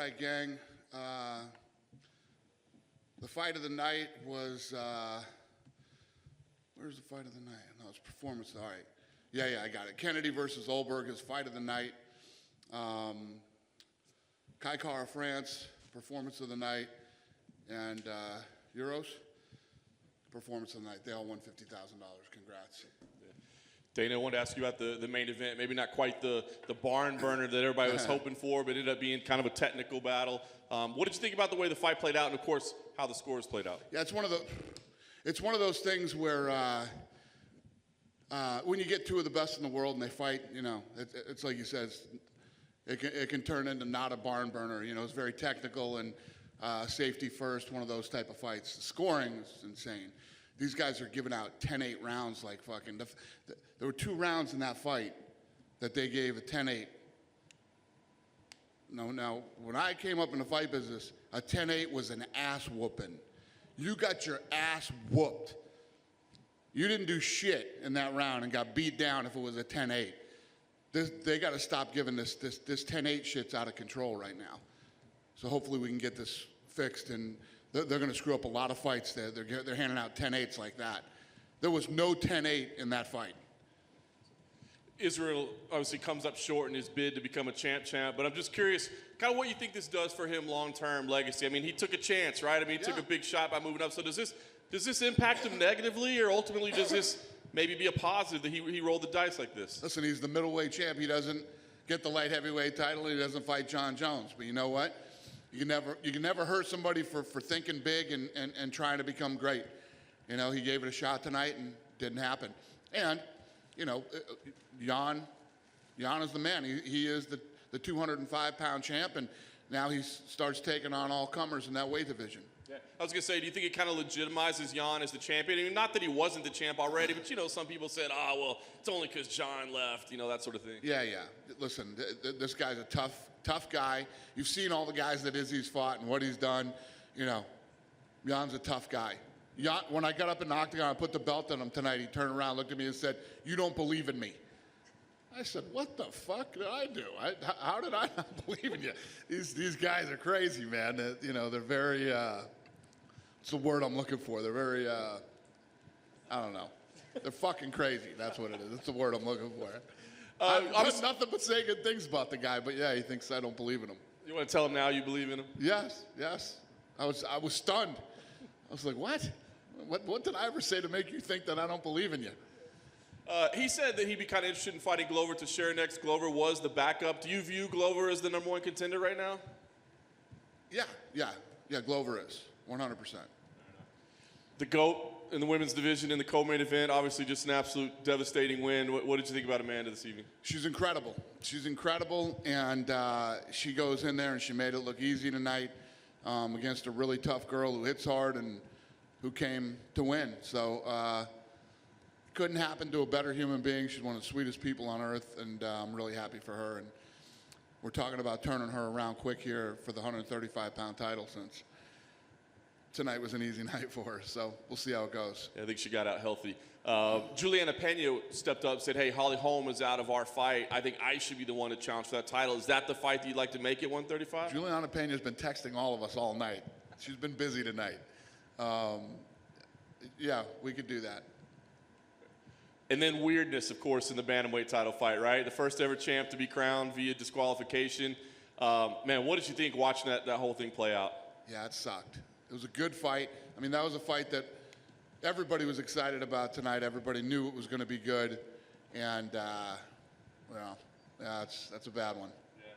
right, gang. The fight of the night was, where's the fight of the night? No, it's performance. All right. Yeah, I got it. Kennedy versus Olberg is fight of the night. Kai Kara France, performance of the night. And Euros, performance of the night. They all won $50,000. Congrats. Dana, I wanted to ask you about the main event. Maybe not quite the barn burner that everybody was hoping for, but it ended up being kind of a technical battle. What did you think about the way the fight played out, and of course, how the scores played out? Yeah, it's one of those things where when you get two of the best in the world and they fight, you know, it's like you said, it can turn into not a barn burner. You know, it's very technical and safety first, one of those type of fights. The scoring is insane. These guys are giving out 10-8 rounds like fucking. There were 2 rounds in that fight that they gave a 10-8. Now, when I came up in the fight business, a 10-8 was an ass whooping. You got your ass whooped. You didn't do shit in that round and got beat down if it was a 10-8. They got to stop giving this 10-8 shit's out of control right now. So hopefully we can get this fixed, and they're going to screw up a lot of fights there. They're handing out 10-8s like that. There was no 10-8 in that fight. Israel obviously comes up short in his bid to become a champ, but I'm just curious, kind of what you think this does for him long-term legacy. I mean, he took a chance, right? I mean, he took a big shot by moving up. So does this impact him negatively, or ultimately does this maybe be a positive that he rolled the dice like this? Listen, he's the middleweight champ. He doesn't get the light heavyweight title. He doesn't fight John Jones. But you know what? You can never hurt somebody for thinking big and trying to become great. You know, he gave it a shot tonight and didn't happen. And, you know, Jan is the man. He is the 205-pound champ, and now he starts taking on all comers in that weight division. Yeah. I was going to say, do you think it kind of legitimizes Jan as the champion? I mean, not that he wasn't the champ already, but, you know, some people said, oh, well, it's only because Jan left, you know, that sort of thing. Yeah. Listen, this guy's a tough guy. You've seen all the guys that Izzy's fought and what he's done. You know, Jan's a tough guy. Jan, when I got up in the octagon, I put the belt on him tonight. He turned around, looked at me and said, "You don't believe in me." I said, "What the fuck did I do? How did I not believe in you?" These guys are crazy, man. You know, they're very, it's the word I'm looking for. They're very, I don't know. They're fucking crazy. That's what it is. That's the word I'm looking for. I've nothing but say good things about the guy, but yeah, he thinks I don't believe in him. You want to tell him now you believe in him? Yes. I was stunned. I was like, what? What did I ever say to make you think that I don't believe in you? He said that he'd be kind of interested in fighting Glover to share next. Glover was the backup. Do you view Glover as the #1 contender right now? Yeah, Glover is, 100%. The GOAT in the women's division in the co-main event, obviously just an absolute devastating win. What did you think about Amanda this evening? She's incredible, and she goes in there and she made it look easy tonight against a really tough girl who hits hard and who came to win. So couldn't happen to a better human being. She's one of the sweetest people on earth, and I'm really happy for her. And we're talking about turning her around quick here for the 135-pound title, since tonight was an easy night for her. So we'll see how it goes. Yeah, I think she got out healthy. Juliana Pena stepped up and said, "Hey, Holly Holm is out of our fight. I think I should be the one to challenge for that title." Is that the fight that you'd like to make at 135? Juliana Pena has been texting all of us all night. She's been busy tonight. Yeah, we could do that. And then weirdness, of course, in the bantamweight title fight, right? The first ever champ to be crowned via disqualification. Man, what did you think watching that whole thing play out? Yeah, it sucked. It was a good fight. I mean, that was a fight that everybody was excited about tonight. Everybody knew it was going to be good. And, well, yeah, that's a bad one. Yeah.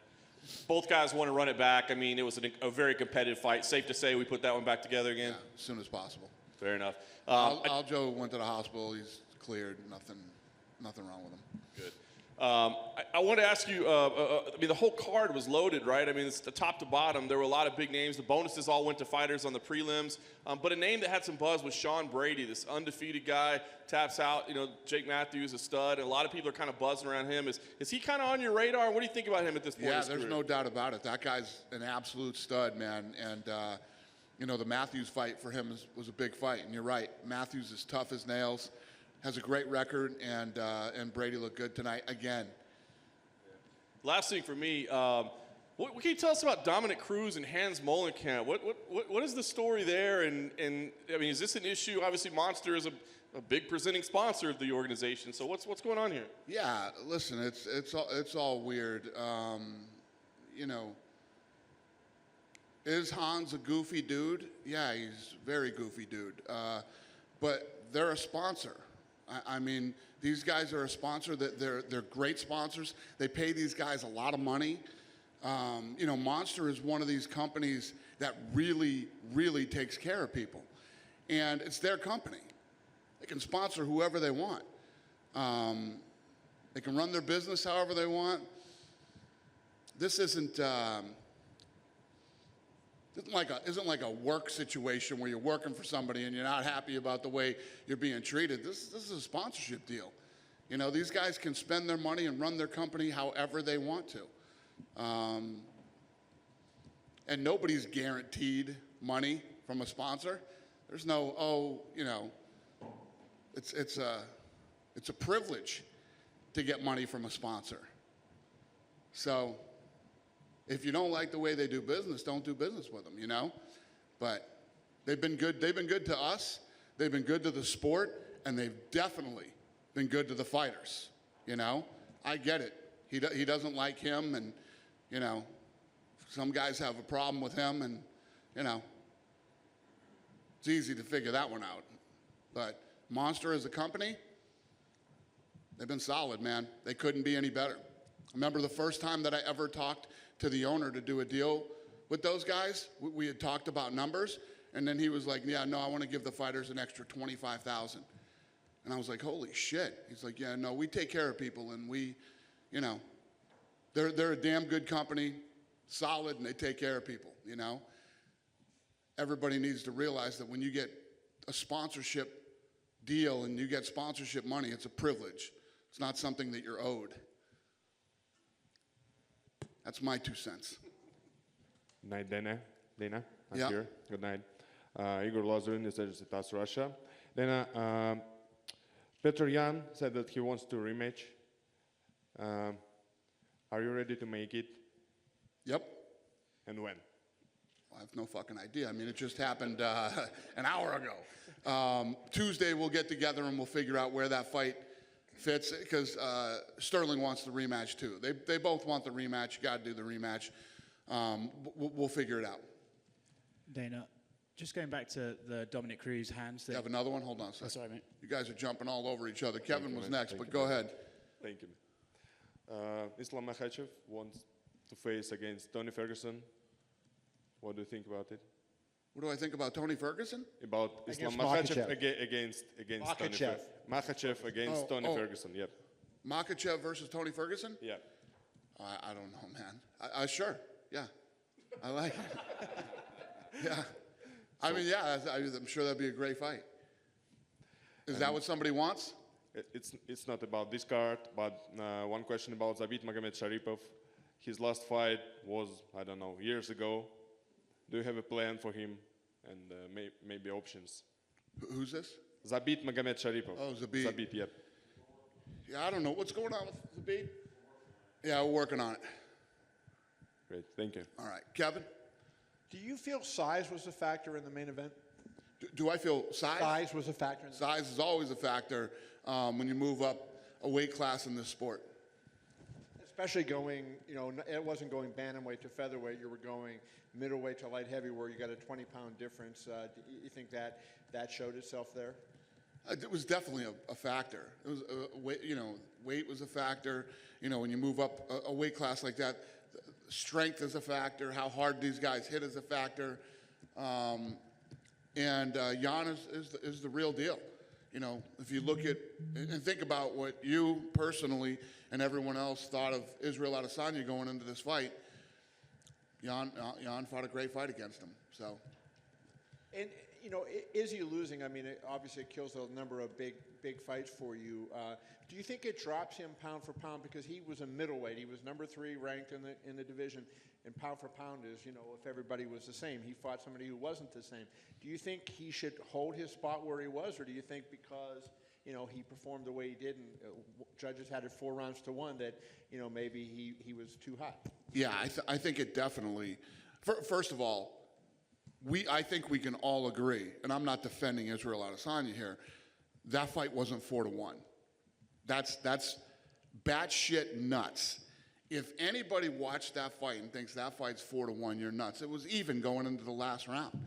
Both guys want to run it back. I mean, it was a very competitive fight. Safe to say we put that one back together again? Yeah, as soon as possible. Fair enough. Aljo went to the hospital. He's cleared. Nothing wrong with him. Good. I want to ask you, I mean, the whole card was loaded, right? I mean, it's the top to bottom. There were a lot of big names. The bonuses all went to fighters on the prelims. But a name that had some buzz was Sean Brady, this undefeated guy, taps out. You know, Jake Matthews, a stud, and a lot of people are kind of buzzing around him. Is he kind of on your radar? What do you think about him at this point? Yeah, there's no doubt about it. That guy's an absolute stud, man. And, you know, the Matthews fight for him was a big fight. And you're right. Matthews is tough as nails. Has a great record, and Brady looked good tonight again. Last thing for me, What can you tell us about Dominic Cruz and Hans Molenkamp? What is the story there? And I mean, is this an issue? Obviously, Monster is a big presenting sponsor of the organization. So what's going on here? Yeah, listen, it's all weird. You know, is Hans a goofy dude? Yeah, he's a very goofy dude. But they're a sponsor. I mean, these guys are a sponsor. They're great sponsors. They pay these guys a lot of money. You know, Monster is one of these companies that really, really takes care of people. And it's their company. They can sponsor whoever they want. They can run their business however they want. This isn't like a work situation where you're working for somebody and you're not happy about the way you're being treated. This is a sponsorship deal. You know, these guys can spend their money and run their company however they want to. And nobody's guaranteed money from a sponsor. There's no, you know, it's a privilege to get money from a sponsor. So if you don't like the way they do business, don't do business with them, you know? But they've been good. They've been good to us. They've been good to the sport, and they've definitely been good to the fighters, you know? I get it. He doesn't like him, and, you know, some guys have a problem with him, and, you know, it's easy to figure that one out. But Monster as a company, they've been solid, man. They couldn't be any better. I remember the first time that I ever talked to the owner to do a deal with those guys. We had talked about numbers, and then he was like, yeah, no, I want to give the fighters an extra $25,000. And I was like, holy shit. He's like, yeah, no, we take care of people, and we, you know, they're a damn good company, solid, and they take care of people, you know. Everybody needs to realize that when you get a sponsorship deal and you get sponsorship money, it's a privilege. It's not something that you're owed. That's my 2 cents. Good night, Dana. I'm Yeah. here. Good night. Igor Lazarin is TAS Russia. Dana, Petr Yan said that he wants to rematch. Are you ready to make it? Yep. And when? I have no fucking idea. I mean, it just happened an hour ago. Tuesday we'll get together and we'll figure out where that fight fits, because Sterling wants the rematch too. They both want the rematch. You got to do the rematch. We'll figure it out. Dana, just going back to the Dominic Cruz hands thing. You have another one? Hold on a second. Sorry, mate. You guys are jumping all over each other. Kevin was next, Thank but you, go man. ahead. Thank you. Islam Makhachev wants to face against Tony Ferguson. What do you think about it? What do I think about Tony Ferguson? About Islam Against Makhachev Makhachev. against Tony Makhachev. Ferguson. Makhachev against Tony Ferguson. Yep. Makachev versus Tony Ferguson? Yeah. I don't know, man. Sure. Yeah. I like it. Yeah. I mean, yeah, I'm sure that'd be a great fight. Is that what somebody wants? It's not about this card, but one question about Zabit Magomed Sharipov. His last fight was, I don't know, years ago. Do you have a plan for him and maybe options? Who's this? Zabit Magomed Sharipov. Oh, Zabit. Zabit, yep. Yeah, I don't know. What's going on with the beat? Yeah, we're working on it. Great, thank you. All right. Kevin? Do you feel size was a factor in the main event? Do I feel size? Size was a factor in the Size is always a factor when you move up a weight class in this sport. Especially going, you know, it wasn't going bantamweight to featherweight. You were going middleweight to light heavy, where you got a 20-pound difference. Do you think that showed itself there? It was definitely a factor. It was, weight was a factor. You know, when you move up a weight class like that, strength is a factor. How hard these guys hit is a factor. And Jan is the real deal. You know, if you look at and think about what you personally and everyone else thought of Israel Adesanya going into this fight, Jan fought a great fight against him. So. And, you know, Izzy losing, I mean, obviously it kills a number of big fights for you. Do you think it drops him pound for pound? Because he was a middleweight. He was number 3 ranked in the division. And pound for pound is, you know, if everybody was the same. He fought somebody who wasn't the same. Do you think he should hold his spot where he was? Or do you think because, you know, he performed the way he did and judges had it 4 rounds to 1 that, you know, maybe he was too hot? Yeah, I think it definitely. First of all, I think we can all agree, and I'm not defending Israel Adesanya here. That fight wasn't 4-1. That's batshit nuts. If anybody watched that fight and thinks that fight's 4-1, you're nuts. It was even going into the last round,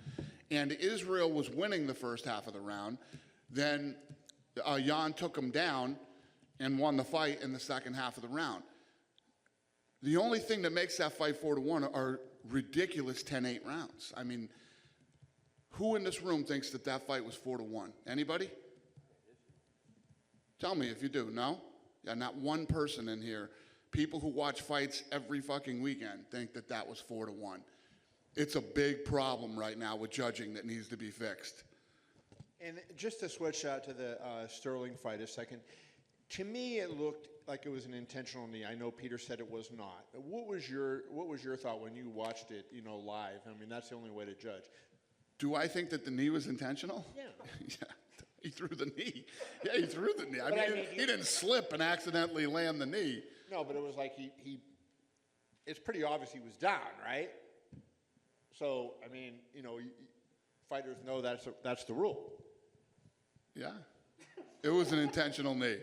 and Israel was winning the first half of the round. Then Jan took him down and won the fight in the second half of the round. The only thing that makes that fight 4-1 are ridiculous 10-8 rounds. I mean, who in this room thinks that that fight was 4-1? Anybody? Tell me if you do. No? Yeah, not one person in here. People who watch fights every fucking weekend think that that was 4-1. It's a big problem right now with judging that needs to be fixed. And just to switch out to the Sterling fight a second, to me it looked like it was an intentional knee. I know Peter said it was not. What was your thought when you watched it, live? I mean, that's the only way to judge. Do I think that the knee was intentional? Yeah. Yeah, he threw the knee. Yeah, he threw the knee. I mean, he didn't slip and accidentally land the knee. No, but it was like he it's pretty obvious he was down, right? So, I mean, fighters know that's the rule. Yeah. It was an intentional knee.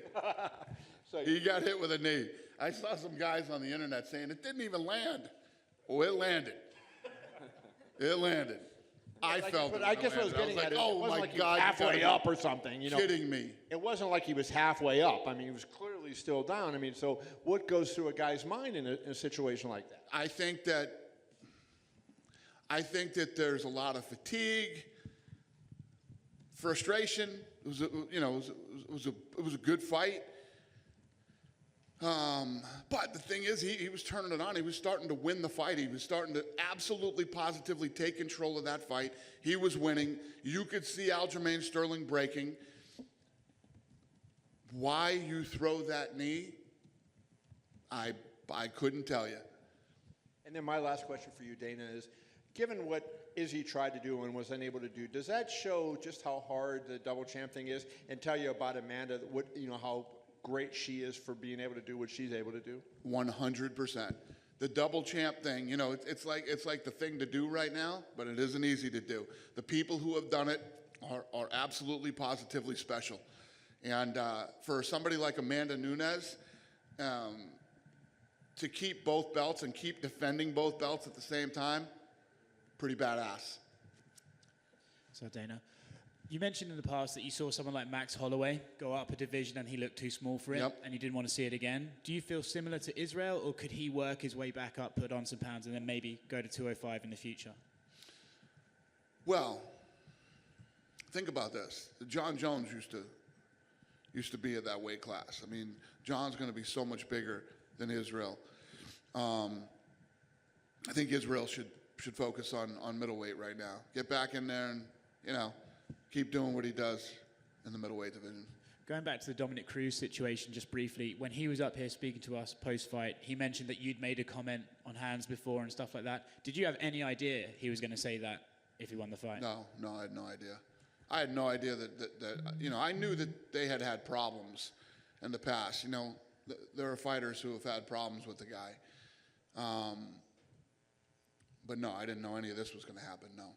So He got hit with a knee. I saw some guys on the internet saying it didn't even land. Oh, it landed. It landed. I felt it. But I guess what I was getting like, at is oh it wasn't my like he God, was you halfway gotta up be or something. kidding me. It wasn't like he was halfway up. I mean, he was clearly still down. I mean, so what goes through a guy's mind in a situation like that? I think that there's a lot of fatigue, frustration. It was a good fight. But the thing is, he was turning it on. He was starting to win the fight. He was starting to absolutely, positively take control of that fight. He was winning. You could see Aljamain Sterling breaking. Why you throw that knee, I couldn't tell you. And then my last question for you, Dana, is given what Izzy tried to do and was unable to do, does that show just how hard the double champ thing is and tell you about Amanda, how great she is for being able to do what she's able to do? 100%. The double champ thing, it's like the thing to do right now, but it isn't easy to do. The people who have done it are absolutely positively special. And for somebody like Amanda Nunes, to keep both belts and keep defending both belts at the same time, pretty badass. So, Dana, you mentioned in the past that you saw someone like Max Holloway go up a division and he looked too small for it, Yep. and you didn't want to see it again. Do you feel similar to Israel, or could he work his way back up, put on some pounds, and then maybe go to 205 in the future? Well, think about this. John Jones used to be at that weight class. I mean, John's going to be so much bigger than Israel. I think Israel should focus on middleweight right now. Get back in there and, keep doing what he does in the middleweight division. Going back to the Dominic Cruz situation just briefly, when he was up here speaking to us post-fight, he mentioned that you'd made a comment on hands before and stuff like that. Did you have any idea he was going to say that if he won the fight? No, I had no idea. I had no idea that I knew that they had problems in the past. There are fighters who have had problems with the guy. But no, I didn't know any of this was going to happen, no.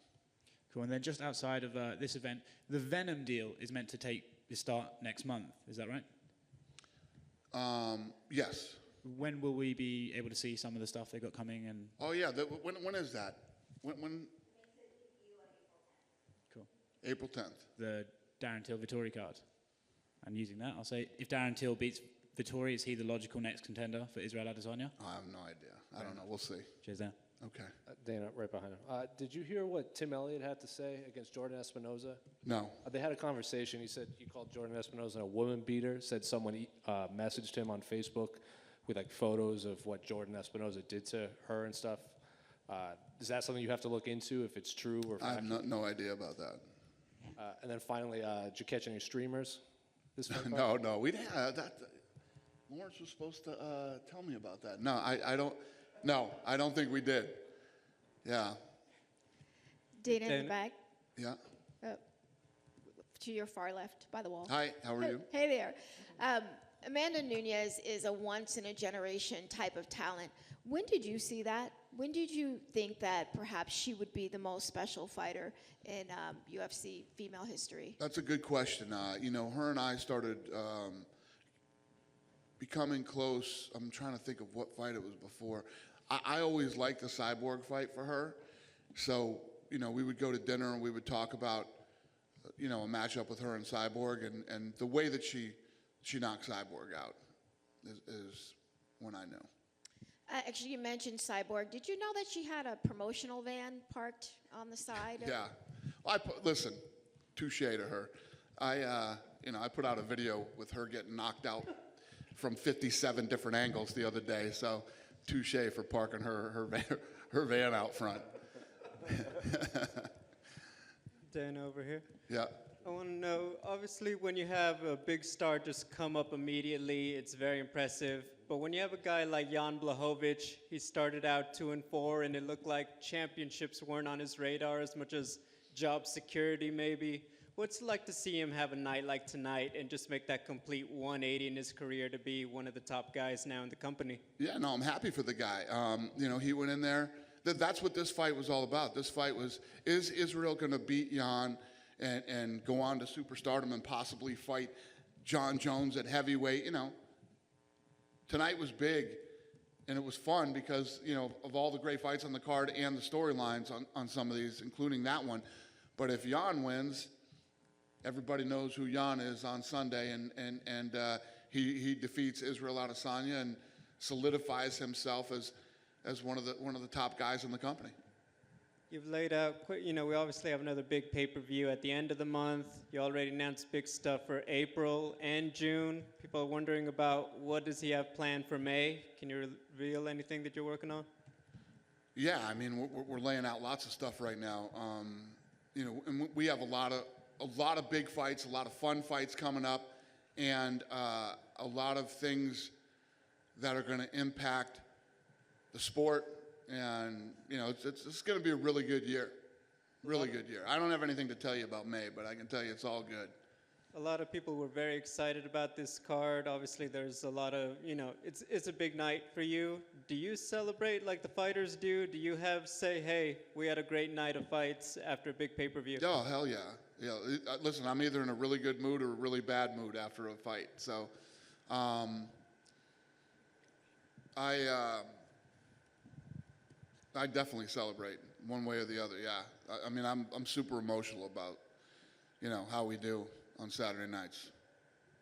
Cool. And then just outside of this event, the Venom deal is meant to start next month. Is that right? Yes. When will we be able to see some of the stuff they got coming? And Oh, yeah. When is that? When? Cool. April 10th. The Darren Till Vittori card. I'm using that. I'll say if Darren Till beats Vittori, is he the logical next contender for Israel Adesanya? I have no idea. I don't know. We'll see. Cheers, Dan. Okay. Dana, right behind him. Did you hear what Tim Elliott had to say against Jordan Espinoza? No. They had a conversation. He said he called Jordan Espinoza a woman beater. Said someone messaged him on Facebook with photos of what Jordan Espinoza did to her and stuff. Is that something you have to look into if it's true or? I have no idea about that. And then finally, did you catch any streamers this fight? No. We didn't. Lawrence was supposed to tell me about that. No, I don't. No, I don't think we did. Yeah. Dana in the back, Yeah. to your far left by the wall. Hi. How are you? Hey there. Amanda Nunes is a once-in-a-generation type of talent. When did you see that? When did you think that perhaps she would be the most special fighter in UFC female history? That's a good question. Her and I started becoming close. I'm trying to think of what fight it was before. I always liked the Cyborg fight for her. So, we would go to dinner and we would talk about, a matchup with her and Cyborg. And the way that she knocked Cyborg out is when I knew. Actually, you mentioned Cyborg. Did you know that she had a promotional van parked on the side? Yeah. Listen, touche to her. I put out a video with her getting knocked out from 57 different angles the other day. So, touche for parking her van out front. Dan over here. Yeah. I want to know, obviously, when you have a big star just come up immediately, it's very impressive. But when you have a guy like Jan Blachowicz, he started out 2-4, and it looked like championships weren't on his radar as much as job security, maybe. What's it like to see him have a night like tonight and just make that complete 180 in his career to be one of the top guys now in the company? Yeah, no, I'm happy for the guy. He went in there. That's what this fight was all about. This fight was, is Israel going to beat Jan and go on to superstardom and possibly fight John Jones at heavyweight? Tonight was big, and it was fun because, of all the great fights on the card and the storylines on some of these, including that one. But if Jan wins, everybody knows who Jan is on Sunday, and he defeats Israel Adesanya and solidifies himself as one of the top guys in the company. You've laid out, we obviously have another big pay-per-view at the end of the month. You already announced big stuff for April and June. People are wondering about what does he have planned for May. Can you reveal anything that you're working on? Yeah, we're laying out lots of stuff right now. And we have a lot of big fights, a lot of fun fights coming up, and a lot of things that are going to impact the sport. And, it's going to be a really good year. Really good year. I don't have anything to tell you about May, but I can tell you it's all good. A lot of people were very excited about this card. Obviously, there's a lot of, it's a big night for you. Do you celebrate like the fighters do? Do you say, hey, we had a great night of fights after a big pay-per-view? Oh, hell yeah. Listen, I'm either in a really good mood or a really bad mood after a fight. So, I definitely celebrate one way or the other. Yeah, I'm super emotional about, how we do on Saturday nights.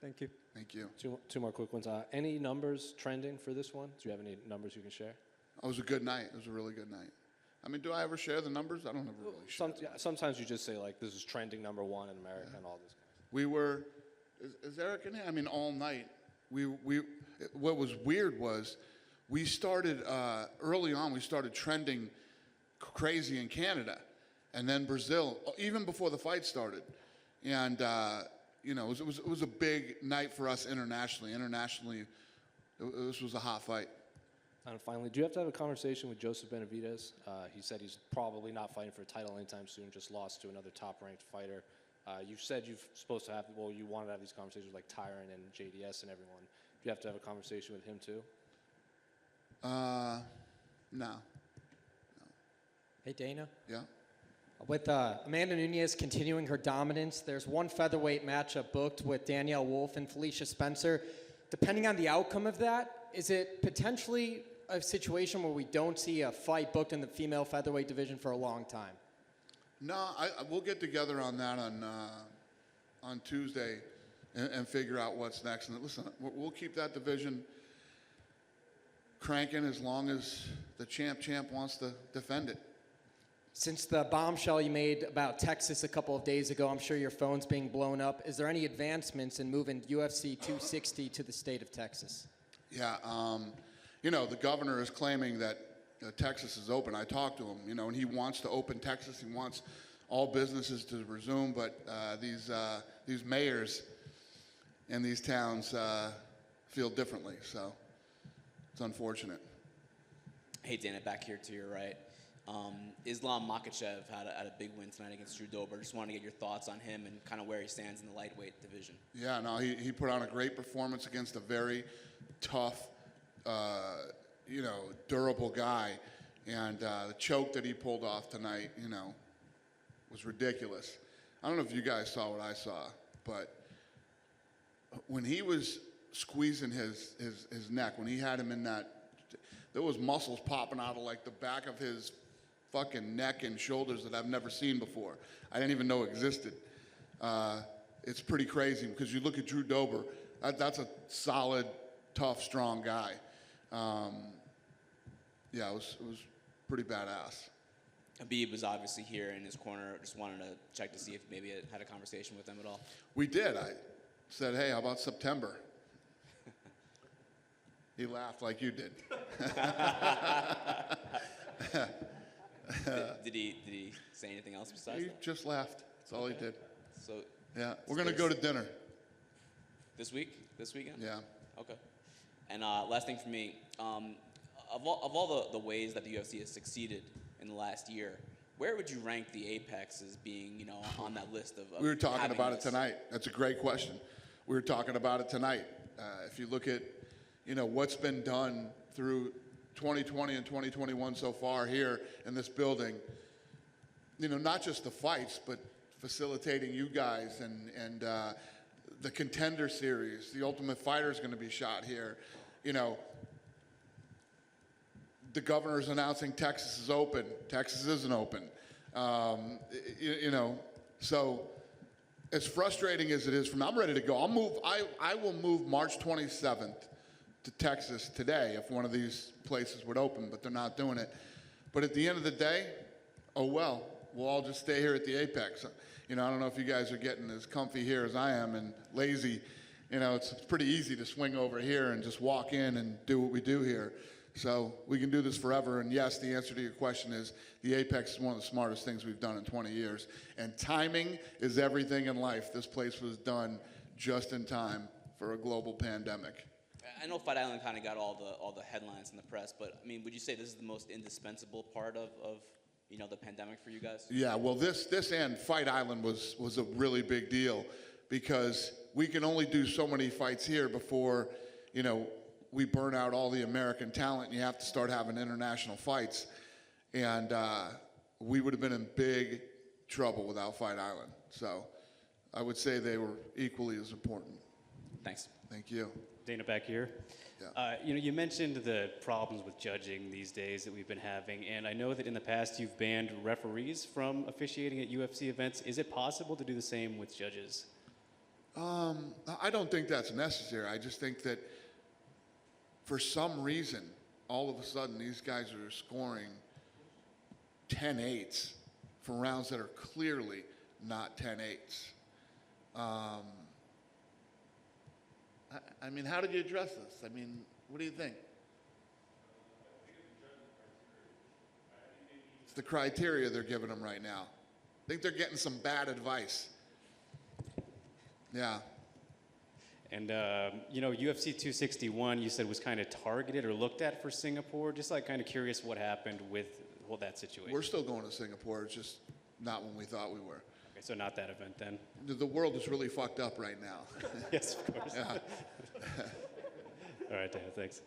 Thank you. Thank you. Two more quick ones. Any numbers trending for this one? Do you have any numbers you can share? It was a good night. It was a really good night. Do I ever share the numbers? I don't ever really share. Sometimes you just say like this is trending #1 in America and all this. We were, is Eric in here? All night. What was weird was, we started early on. We started trending crazy in Canada, and then Brazil, even before the fight started. And it was a big night for us internationally. This was a hot fight. And finally, do you have to have a conversation with Joseph Benavidez? He said he's probably not fighting for a title anytime soon. Just lost to another top-ranked fighter. You said you wanted to have these conversations with like Tyron and JDS and everyone. Do you have to have a conversation with him too? No. Hey, Dana. Yeah? With Amanda Nunes continuing her dominance, there's one featherweight matchup booked with Danielle Wolf and Felicia Spencer. Depending on the outcome of that, is it potentially a situation where we don't see a fight booked in the female featherweight division for a long time? No, we'll get together on that on Tuesday and figure out what's next. And listen, we'll keep that division cranking as long as the champ wants to defend it. Since the bombshell you made about Texas a couple of days ago, I'm sure your phone's being blown up. Is there any advancements in moving UFC 260 to the state of Texas? Yeah, the governor is claiming that Texas is open. I talked to him, and he wants to open Texas. He wants all businesses to resume, but these mayors in these towns feel differently, so it's unfortunate. Hey, Dana, back here to your right. Islam Makhachev had a big win tonight against Drew Dober. Just wanted to get your thoughts on him and kind of where he stands in the lightweight division. Yeah, no, he put on a great performance against a very tough, durable guy. And the choke that he pulled off tonight, was ridiculous. I don't know if you guys saw what I saw, but when he was squeezing his neck, when he had him in that, there was muscles popping out of like the back of his fucking neck and shoulders that I've never seen before. I didn't even know existed. It's pretty crazy because you look at Drew Dober, that's a solid, tough, strong guy. Yeah, it was pretty badass. Habib was obviously here in his corner. Just wanted to check to see if maybe I had a conversation with him at all. We did. I said, hey, how about September? He laughed like you did. Did he say anything else besides He that? just laughed. That's all he did. So Yeah, we're going to go to dinner. this weekend? Yeah. Okay. And last thing for me, of all the ways that the UFC has succeeded in the last year, where would you rank the Apex as being, on that list of We were talking having about it this? tonight. That's a great question. We were talking about it tonight. If you look at, what's been done through 2020 and 2021 so far here in this building, not just the fights, but facilitating you guys and the Contender Series. The Ultimate Fighter is going to be shot here. The governor's announcing Texas is open. Texas isn't open. So as frustrating as it is for me, I'm ready to go. I will move March 27th to Texas today if one of these places would open, but they're not doing it. But at the end of the day, oh well, we'll all just stay here at the Apex. I don't know if you guys are getting as comfy here as I am and lazy. It's pretty easy to swing over here and just walk in and do what we do here. So we can do this forever. And yes, the answer to your question is the Apex is one of the smartest things we've done in 20 years. And timing is everything in life. This place was done just in time for a global pandemic. I know Fight Island kind of got all the headlines in the press, but I mean, would you say this is the most indispensable part of the pandemic for you guys? Yeah, well, this and Fight Island was a really big deal because we can only do so many fights here before, we burn out all the American talent and you have to start having international fights. And we would have been in big trouble without Fight Island. So I would say they were equally as important. Thanks. Thank you. Dana back here. Yeah. You mentioned the problems with judging these days that we've been having, and I know that in the past you've banned referees from officiating at UFC events. Is it possible to do the same with judges? I don't think that's necessary. I just think that for some reason, all of a sudden, these guys are scoring 10-8s for rounds that are clearly not 10-8s. I mean, how did you address this? I mean, what do you think? It's the criteria they're giving them right now. I think they're getting some bad advice. Yeah. And, UFC 261, you said was kind of targeted or looked at for Singapore. Just kind of curious what happened with that situation. We're still going to Singapore. It's just not when we thought we were. Okay, so not that event then. The world is really fucked up right now. Yes, of course. Yeah. All right, Dan, thanks.